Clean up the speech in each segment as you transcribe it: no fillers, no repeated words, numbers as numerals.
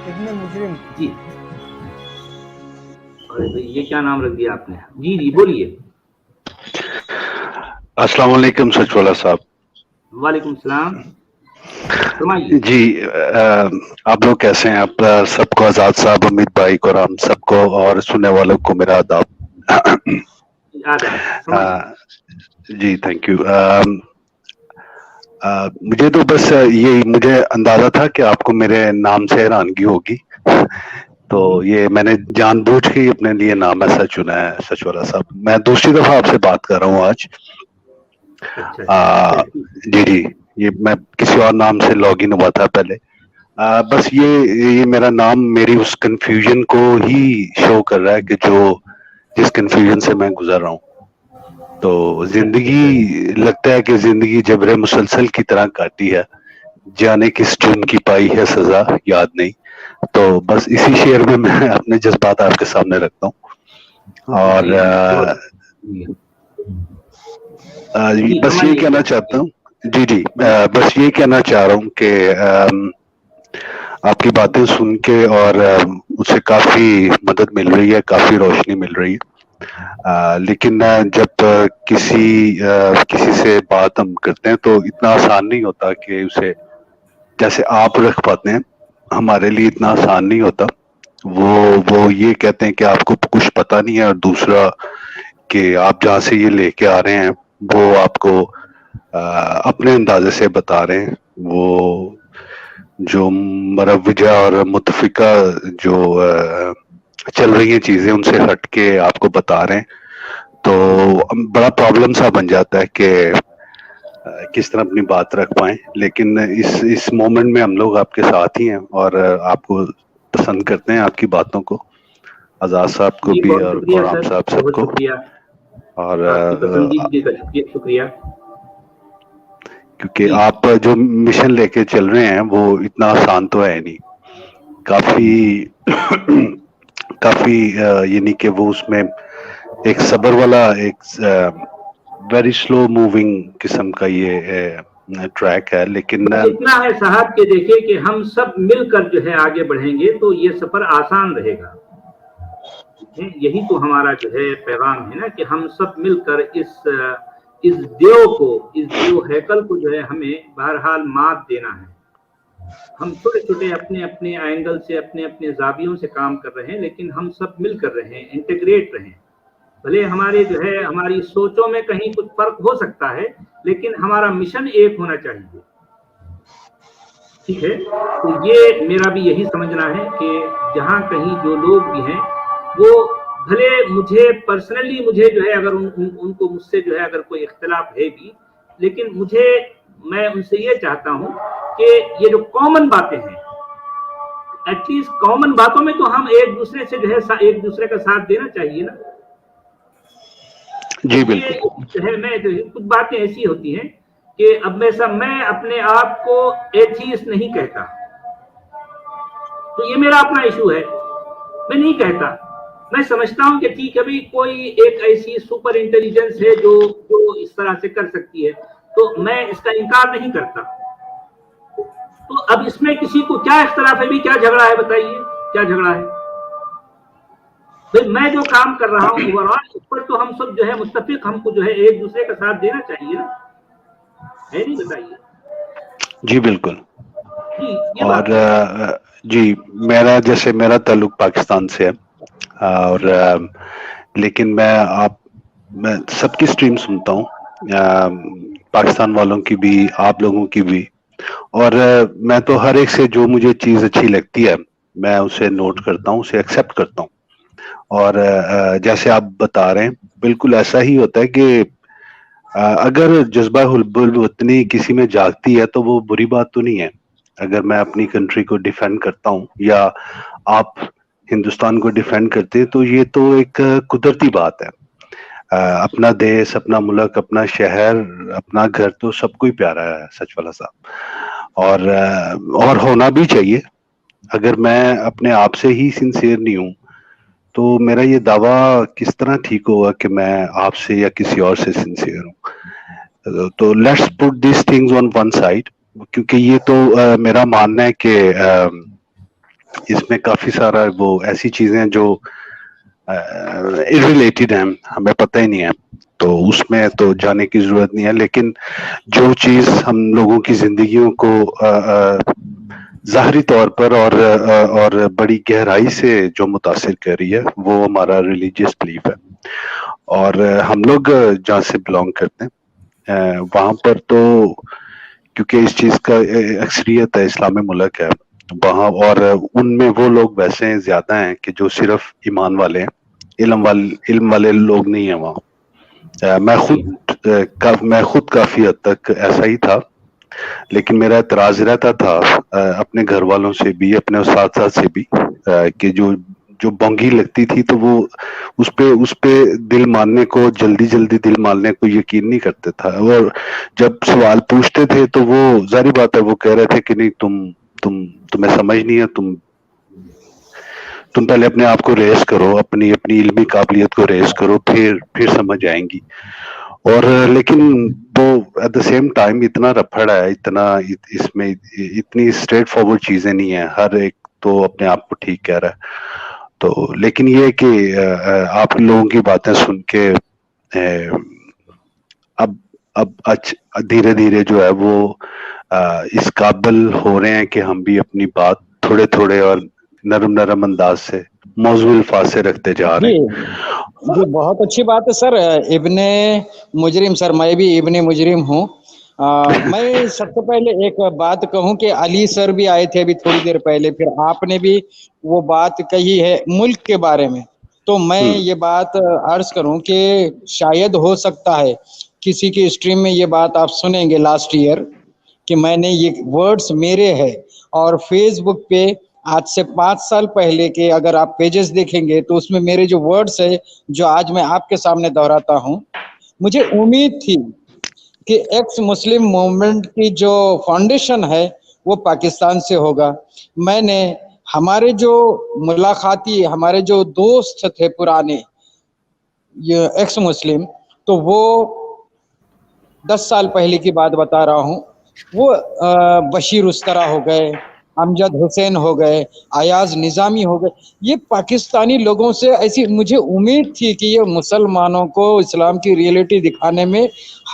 ابن مجرم. جی یہ کیا نام رکھ دیا آپ نے؟ جی جی بولیے. السلام علیکم سچ والا صاحب. وعلیکم السلام. فرمائیے. جی آپ لوگ کیسے ہیں؟ آپ سب کو آزاد صاحب، امید بھائی کو، رام سب کو اور سننے والوں کو میرا آداب. جی تھینک یو. مجھے تو بس یہ مجھے اندازہ تھا کہ آپ کو میرے نام سے حیرانگی ہوگی، تو یہ میں نے جان بوجھ کے اپنے لیے نام ایسا چنا ہے سچ والا صاحب. میں دوسری دفعہ آپ سے بات کر رہا ہوں آج. جی جی، یہ میں کسی اور نام سے لاگ ان ہوا تھا پہلے. بس یہ میرا نام میری اس کنفیوژن کو ہی شو کر رہا ہے کہ جس کنفیوژن سے میں گزر رہا ہوں. تو زندگی لگتا ہے کہ زندگی جبر مسلسل کی طرح کاٹی ہے، جانے کس جرم کی پائی ہے سزا یاد نہیں. تو بس اسی شعر میں اپنے جذبات آپ کے سامنے رکھتا ہوں. اور بس یہ کہنا چاہتا ہوں، جی جی بس یہ کہنا چاہ رہا ہوں کہ آپ کی باتیں سن کے اور مجھ سے کافی مدد مل رہی ہے، کافی روشنی مل رہی ہے. لیکن جب کسی سے بات ہم کرتے ہیں تو اتنا آسان نہیں ہوتا کہ اسے جیسے آپ رکھ پاتے ہیں، ہمارے لیے اتنا آسان نہیں ہوتا. وہ یہ کہتے ہیں کہ آپ کو کچھ پتا نہیں ہے، اور دوسرا کہ آپ جہاں سے یہ لے کے آ رہے ہیں وہ آپ کو اپنے اندازے سے بتا رہے ہیں. وہ جو مروجہ اور متفقہ جو چل رہی ہیں چیزیں ان سے ہٹ کے آپ کو بتا رہے ہیں. تو بڑا پرابلم سا بن جاتا ہے کہ کس طرح اپنی بات رکھ پائیں. لیکن اس مومنٹ میں ہم لوگ آپ کے ساتھ ہی ہیں اور آپ کو پسند کرتے ہیں، آپ کی باتوں کو، آزاد صاحب کو بھی اور غلام صاحب سب کو. اور شکریہ، کیونکہ آپ جو مشن لے کے چل رہے ہیں وہ اتنا آسان تو ہے نہیں، کافی یعنی کہ وہ اس میں ایک صبر والا، ایک ویری سلو موونگ قسم کا یہ ٹریک ہے. لیکن اتنا ہے صاحب کہ دیکھیں کہ ہم سب مل کر جو ہے آگے بڑھیں گے تو یہ سفر آسان رہے گا. یہی تو ہمارا جو ہے پیغام ہے نا، کہ ہم سب مل کر اس دیو ہیکل کو جو ہے ہمیں بہرحال مات دینا ہے. ہم چھوٹے چھوٹے اپنے اپنے اینگل سے، اپنے اپنے زاویوں سے کام کر رہے ہیں، لیکن ہم سب مل کر رہے ہیں، انٹیگریٹ رہیں. بھلے ہمارے جو ہے ہماری سوچوں میں کہیں کچھ فرق ہو سکتا ہے، لیکن ہمارا مشن ایک ہونا چاہیے. ٹھیک ہے، تو یہ میرا بھی یہی سمجھنا ہے کہ جہاں کہیں جو لوگ بھی ہیں وہ بھلے مجھے پرسنلی جو ہے اگر ان کو مجھ سے جو ہے اگر کوئی اختلاف ہے بھی، لیکن میں ان سے یہ چاہتا ہوں کہ یہ جو کامن باتیں ہیں، ایٹ لیسٹ کامن باتوں میں تو ہم ایک دوسرے سے جو ہے ایک دوسرے کا ساتھ دینا چاہیے نا. جی بالکل. جو ہے کچھ باتیں ایسی ہوتی ہیں کہ اب میں اپنے آپ کو ایتھیسٹ نہیں کہتا، تو یہ میرا اپنا ایشو ہے، میں نہیں کہتا. میں سمجھتا ہوں کہ ٹھیک ہے بھائی، کوئی ایک ایسی سپر انٹیلیجنس ہے جو اس طرح سے کر سکتی ہے، تو میں اس کا انکار نہیں کرتا. تو اب اس میں کسی کو کیا اختلاف ہے بھی، کیا جھگڑا ہے بتائیے، کیا جھگڑا ہے؟ میں جو کام کر رہا ہوں اوور آل اس پر تو ہم سب جو ہے متفق، ہم کو جو ہے ایک دوسرے کا ساتھ دینا چاہیے نا، ہے نہیں؟ بتائیے. جی بالکل. یہ اور بات جی میرا تعلق پاکستان سے ہے، اور لیکن میں سب کی سٹریم سنتا ہوں، پاکستان والوں کی بھی، آپ لوگوں کی بھی. اور میں تو ہر ایک سے جو مجھے چیز اچھی لگتی ہے میں اسے نوٹ کرتا ہوں، اسے ایکسپٹ کرتا ہوں. اور جیسے آپ بتا رہے ہیں بالکل ایسا ہی ہوتا ہے کہ اگر جذبہ حب الوطنی کسی میں جاگتی ہے تو وہ بری بات تو نہیں ہے. اگر میں اپنی کنٹری کو ڈیفینڈ کرتا ہوں یا آپ ہندوستان کو ڈیفینڈ کرتے، تو یہ تو ایک قدرتی بات ہے. اپنا دیش، اپنا ملک، اپنا شہر، اپنا گھر تو سب کو ہی پیارا ہے سچ والا صاحب. اور ہونا بھی چاہیے. اگر میں اپنے آپ سے ہی سنسیئر نہیں ہوں تو میرا یہ دعویٰ کس طرح ٹھیک ہوگا کہ میں آپ سے یا کسی اور سے سنسیئر ہوں؟ تو let's put these things on one side. کیونکہ یہ تو میرا ماننا ہے کہ اس میں کافی سارا وہ ایسی چیزیں جو ریلیٹڈ ہیں, ہمیں پتہ ہی نہیں ہے, تو اس میں تو جانے کی ضرورت نہیں ہے. لیکن جو چیز ہم لوگوں کی زندگیوں کو ظاہری طور پر اور بڑی گہرائی سے جو متاثر کر رہی ہے وہ ہمارا ریلیجیس بلیف ہے. اور ہم لوگ جہاں سے بلانگ کرتے ہیں وہاں پر تو کیونکہ اس چیز کا اکثریت ہے, اسلامی ملک ہے وہاں, اور ان میں وہ لوگ ویسے زیادہ ہیں کہ جو صرف ایمان والے ہیں, علم والے لوگ نہیں ہیں وہاں. میں خود کافی حد تک ایسا ہی تھا, لیکن میرا اعتراض رہتا تھا اپنے گھر والوں سے بھی, اپنے اساتذہ سے بھی, کہ جو بونگی لگتی تھی تو وہ اس پہ دل ماننے کو, جلدی دل ماننے کو یقین نہیں کرتے تھا. اور جب سوال پوچھتے تھے تو وہ ظاہری بات ہے وہ کہہ رہے تھے کہ نہیں تمہیں سمجھ نہیں ہے, تم پہلے اپنے آپ کو ریز کرو, اپنی علمی قابلیت کو ریز کرو, پھر سمجھ آئیں گی. اور لیکن وہ ایٹ دا سیم ٹائم اتنا رپھڑ ہے, اس میں اتنی اسٹریٹ فارورڈ چیزیں نہیں ہیں, ہر ایک تو اپنے آپ کو ٹھیک کہہ رہا ہے. تو لیکن یہ کہ آپ لوگوں کی باتیں سن کے اب دھیرے دھیرے جو ہے وہ اس قابل ہو رہے ہیں کہ ہم بھی اپنی بات تھوڑے اور نرم انداز سے موضوع الفاظ سے رکھتے جا رہے ہیں. جی بہت اچھی بات ہے سر. ابن مجرم سر, میں بھی ابن مجرم ہوں. میں سب سے پہلے ایک بات کہوں کہ علی سر بھی آئے تھے ابھی تھوڑی دیر پہلے, پھر آپ نے بھی وہ بات کہی ہے ملک کے بارے میں. تو میں یہ بات عرض کروں کہ شاید ہو سکتا ہے کسی کی اسٹریم میں یہ بات آپ سنیں گے لاسٹ ایئر کہ میں نے یہ ورڈز میرے ہے, اور فیس بک پہ آج سے 5 سال پہلے کے اگر آپ پیجز دیکھیں گے تو اس میں میرے جو ورڈز ہے جو آج میں آپ کے سامنے دہراتا ہوں. مجھے امید تھی کہ ایکس مسلم موومنٹ کی جو فاؤنڈیشن ہے وہ پاکستان سے ہوگا. میں نے ہمارے جو ملاقاتی, ہمارے جو دوست تھے پرانے یہ ایکس مسلم, تو وہ 10 سال پہلے کی بات بتا رہا ہوں, وہ بشیر استرا ہو گئے, امجد حسین ہو گئے, ایاز نظامی ہو گئے. یہ پاکستانی لوگوں سے ایسی مجھے امید تھی کہ یہ مسلمانوں کو اسلام کی ریئلٹی دکھانے میں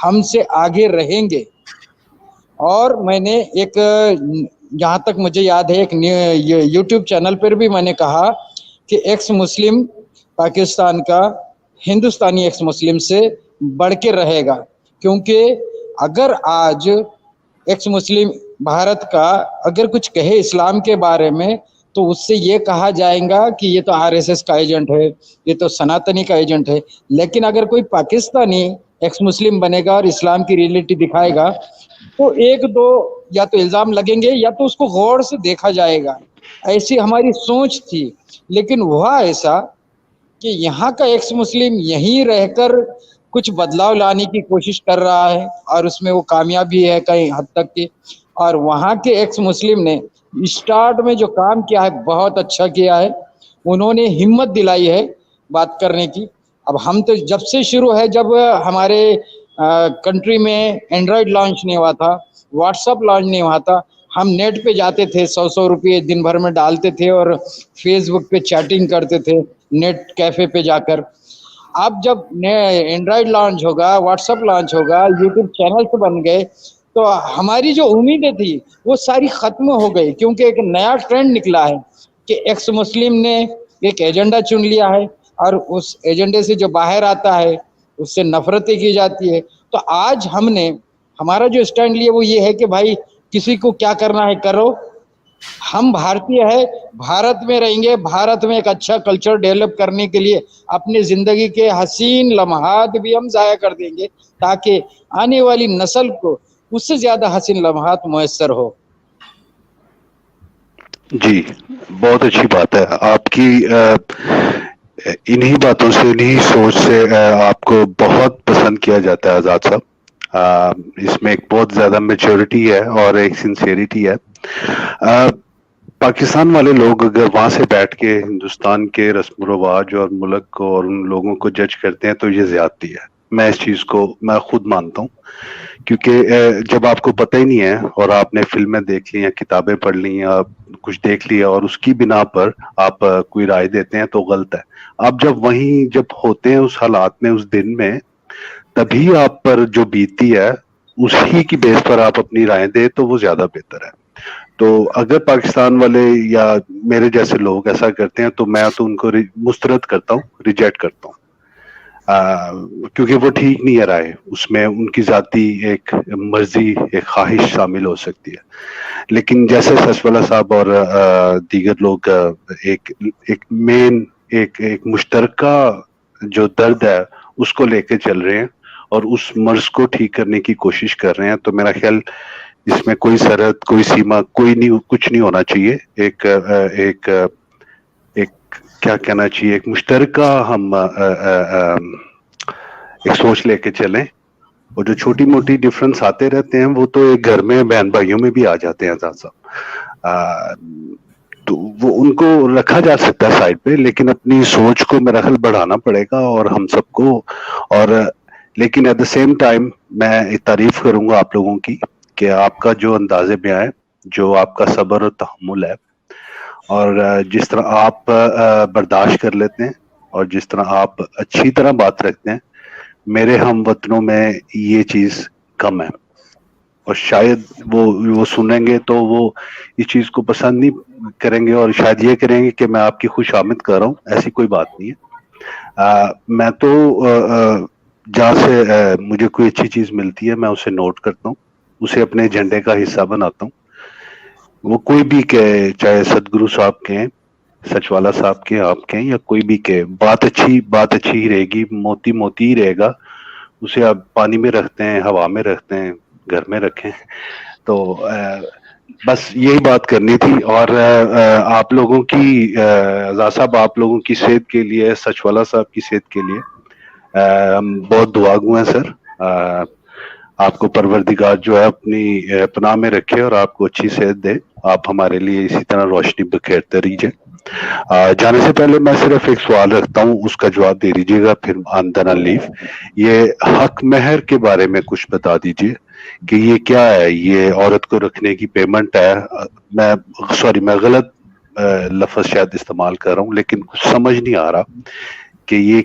ہم سے آگے رہیں گے. اور میں نے ایک, جہاں تک مجھے یاد ہے, ایک یوٹیوب چینل پر بھی میں نے کہا کہ ایکس مسلم پاکستان کا ہندوستانی ایکس مسلم سے بڑھ کے رہے گا, کیونکہ اگر آج ایکس مسلم بھارت کا اگر کچھ کہے اسلام کے بارے میں تو اس سے یہ کہا جائے گا کہ یہ تو RSS کا ایجنٹ ہے, یہ تو سناتنی کا ایجنٹ ہے. لیکن اگر کوئی پاکستانی ایکس مسلم بنے گا اور اسلام کی ریئلٹی دکھائے گا تو 1-2 یا تو الزام لگیں گے یا تو اس کو غور سے دیکھا جائے گا. ایسی ہماری سوچ تھی. لیکن ہوا ایسا کہ یہاں کا ایکس مسلم یہیں رہ کر کچھ بدلاؤ لانے کی کوشش کر رہا ہے, اور اس میں وہ کامیاب بھی ہے کہیں حد تک کی. اور وہاں کے ایکس مسلم نے اسٹارٹ میں جو کام کیا ہے بہت اچھا کیا ہے, انہوں نے ہمت دلائی ہے بات کرنے کی. اب ہم تو جب سے شروع ہے, جب ہمارے کنٹری میں اینڈرائڈ لانچ نہیں ہوا تھا, واٹس ایپ لانچ نہیں ہوا تھا, ہم نیٹ پہ جاتے تھے, 100 روپئے دن بھر میں ڈالتے تھے اور فیس بک پہ چیٹنگ کرتے تھے نیٹ کیفے پہ جا کر. اب جب اینڈرائڈ لانچ ہوگا, واٹس ایپ لانچ ہوگا, یوٹیوب چینل بن گئے, تو ہماری جو امیدیں تھی وہ ساری ختم ہو گئی, کیونکہ ایک نیا ٹرینڈ نکلا ہے کہ ایکس مسلم نے ایک ایجنڈا چن لیا ہے, اور اس ایجنڈے سے جو باہر آتا ہے اس سے نفرتیں کی جاتی ہے. تو آج ہم نے ہمارا جو اسٹینڈ لیا وہ یہ ہے کہ بھائی کسی کو کیا کرنا ہے کرو, ہم بھارتیہ ہے, بھارت میں رہیں گے, بھارت میں ایک اچھا کلچر ڈیولپ کرنے کے لیے اپنی زندگی کے حسین لمحات بھی ہم ضائع کر دیں گے تاکہ آنے والی نسل کو اس سے زیادہ حسین لمحات میسر ہو. جی بہت اچھی بات ہے آپ کی. انہی باتوں سے, انہی سوچ سے آپ کو بہت پسند کیا جاتا ہے آزاد صاحب. اس میں ایک بہت زیادہ میچورٹی ہے اور ایک سنسیریٹی ہے. پاکستان والے لوگ اگر وہاں سے بیٹھ کے ہندوستان کے رسم و رواج اور ملک کو اور ان لوگوں کو جج کرتے ہیں تو یہ زیادتی ہے. میں اس چیز کو میں خود مانتا ہوں, کیونکہ جب آپ کو پتہ ہی نہیں ہے اور آپ نے فلمیں دیکھ لی یا کتابیں پڑھ لی یا کچھ دیکھ لیا اور اس کی بنا پر آپ کوئی رائے دیتے ہیں تو غلط ہے. آپ جب وہیں جب ہوتے ہیں اس حالات میں اس دن میں, تبھی آپ پر جو بیتتی ہے اسی کی بیس پر آپ اپنی رائے دیں تو وہ زیادہ بہتر ہے. تو اگر پاکستان والے یا میرے جیسے لوگ ایسا کرتے ہیں تو میں تو ان کو مسترد کرتا ہوں, ریجیکٹ کرتا ہوں, کیونکہ وہ ٹھیک نہیں ہے رائے. اس میں ان کی ذاتی ایک مرضی, ایک خواہش شامل ہو سکتی ہے. لیکن جیسے سچ والا صاحب اور دیگر لوگ ایک مین ایک مشترکہ جو درد ہے اس کو لے کے چل رہے ہیں اور اس مرض کو ٹھیک کرنے کی کوشش کر رہے ہیں, تو میرا خیال اس میں کوئی سرحد, کوئی سیما, کوئی نہیں, کچھ نہیں ہونا چاہیے. ایک کیا کہنا چاہیے, ایک مشترکہ ہم ایک سوچ لے کے چلیں. اور جو چھوٹی موٹی ڈفرنس آتے رہتے ہیں وہ تو ایک گھر میں بہن بھائیوں میں بھی آ جاتے ہیں آزاد صاحب, تو وہ ان کو رکھا جا سکتا ہے سائڈ پہ, لیکن اپنی سوچ کو میرا خیال بڑھانا پڑے گا اور ہم سب کو. اور لیکن ایٹ دا سیم ٹائم میں تعریف کروں گا آپ لوگوں کی کہ آپ کا جو انداز بیاں ہے, جو آپ کا صبر و تحمل ہے, اور جس طرح آپ برداشت کر لیتے ہیں اور جس طرح آپ اچھی طرح بات رکھتے ہیں, میرے ہم وطنوں میں یہ چیز کم ہے. اور شاید وہ سنیں گے تو وہ اس چیز کو پسند نہیں کریں گے اور شاید یہ کریں گے کہ میں آپ کی خوش آمد کر رہا ہوں. ایسی کوئی بات نہیں ہے. میں تو جہاں سے مجھے کوئی اچھی چیز ملتی ہے میں اسے نوٹ کرتا ہوں, اسے اپنے ایجنڈے کا حصہ بناتا ہوں. وہ کوئی بھی کہ چاہے سدگرو صاحب کے, سچ والا صاحب کے, آپ کے, یا کوئی بھی کہ بات اچھی ہی رہے گی, موتی موتی ہی رہے گا. اسے آپ پانی میں رکھتے ہیں, ہوا میں رکھتے ہیں, گھر میں رکھیں. تو بس یہی بات کرنی تھی. اور آپ لوگوں کی آزاد صاحب, آپ لوگوں کی صحت کے لیے, سچ والا صاحب کی صحت کے لیے ہم بہت دعا گو ہیں سر. آپ کو پروردگار جو ہے اپنی پناہ میں رکھے اور آپ کو اچھی صحت دے. آپ ہمارے لیے اسی طرح روشنی بکھیرتے رہیے. جانے سے پہلے میں صرف ایک سوال رکھتا ہوں, اس کا جواب دے دیجیے گا, پھر آندنا لیف. یہ حق مہر کے بارے میں کچھ بتا دیجیے کہ یہ کیا ہے. یہ عورت کو رکھنے کی پیمنٹ ہے. میں غلط لفظ شاید استعمال کر رہا ہوں, لیکن کچھ سمجھ نہیں آ رہا کہ یہ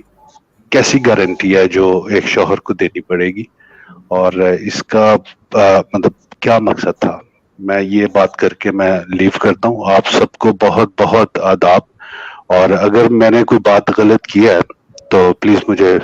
کیسی گارنٹی ہے جو ایک شوہر کو دینی پڑے گی اور اس کا مطلب کیا مقصد تھا. میں یہ بات کر کے میں لیو کرتا ہوں. آپ سب کو بہت بہت آداب, اور اگر میں نے کوئی بات غلط کی ہے تو پلیز مجھے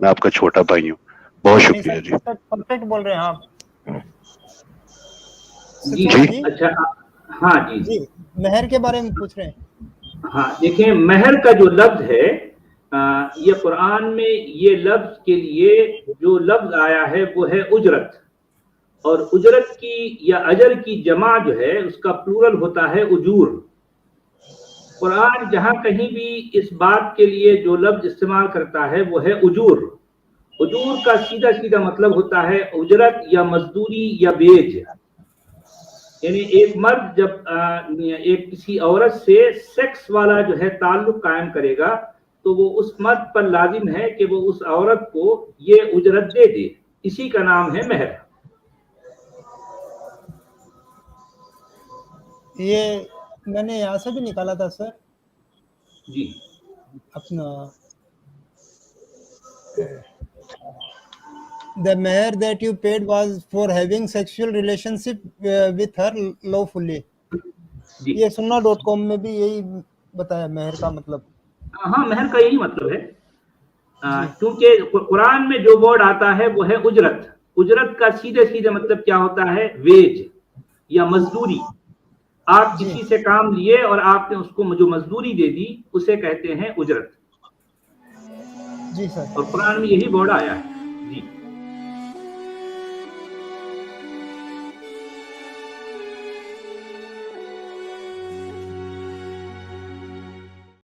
میں آپ کا چھوٹا بھائی ہوں. بہت شکریہ جی. پرفیکٹ بول رہے ہیں آپ. جی اچھا, ہاں جی مہر کے بارے میں پوچھ رہے ہیں. ہاں دیکھیں, مہر کا جو لفظ ہے یہ قرآن میں یہ لفظ کے لیے جو لفظ آیا ہے وہ ہے اجرت. اور اجرت کی یا اجر کی جمع جو ہے اس کا پلورل ہوتا ہے اجور. قرآن جہاں کہیں بھی اس بات کے لیے جو لفظ استعمال کرتا ہے وہ ہے اجور. اجور کا سیدھا سیدھا مطلب ہوتا ہے اجرت یا مزدوری یا بیج. یعنی ایک مرد جب ایک کسی عورت سے سیکس والا جو ہے تعلق قائم کرے گا تو وہ اس مرد پر لازم ہے کہ وہ اس عورت کو یہ اجرت دے دے. اسی کا نام ہے مہر. یہ میں نے یہاں سے بھی نکالا تھا سر, جی اپنا the meher that you paid was for having sexual relationship with her lawfully. یہ sunna.com میں بھی یہی بتایا مہر کا مطلب. ہاں, مہر کا یہی مطلب ہے, کیونکہ قرآن میں جو ورڈ آتا ہے وہ ہے اجرت. اجرت کا سیدھے سیدھے مطلب کیا ہوتا ہے, ویج یا مزدوری. آپ کسی سے کام لیے اور آپ نے اس کو جو مزدوری دے دی اسے کہتے ہیں اجرت. جی سر. اور قرآن میں یہی ورڈ آیا ہے. جی